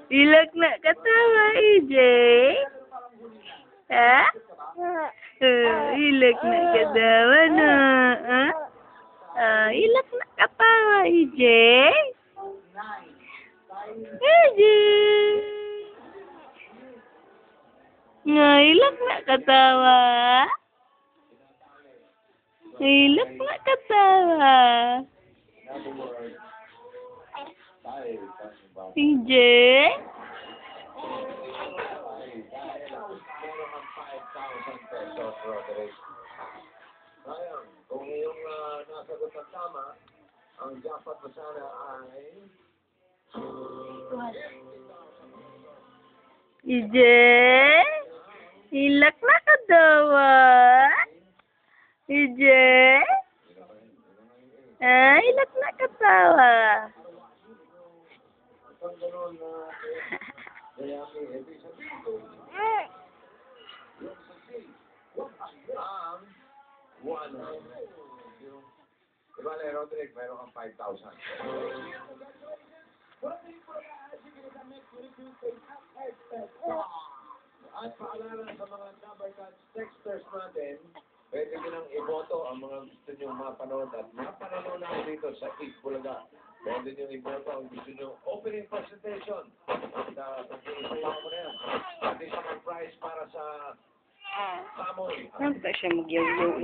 Ilak na katawa, EJ. Ha? Ilak na katawa na. Ha? Ilak na katawa, EJ. EJ. Ilak na katawa. Ilak na katawa. EJ. Ngayon, kung iyong nasagot ng tama, ang jackpot mo sana ay... EJ. Ilak na katawa. EJ. Ilak na katawa. Kung gano'n na... Kaya may ibig sabihin ko, yung saksi, ang 1. Diba, Roderick, meron kang 5,000. At paalala sa mga number cards texters natin, pwede nyo nang iboto ang mga gusto nyo mapanood at mapanood na dito sa East Bulaga. Pwede nyo iboto ang gusto nyo opening presentation. At pag-iisayaw mo na yan. Additional prize para sa Samoy. Saan pa siya mag-yaw-yaw?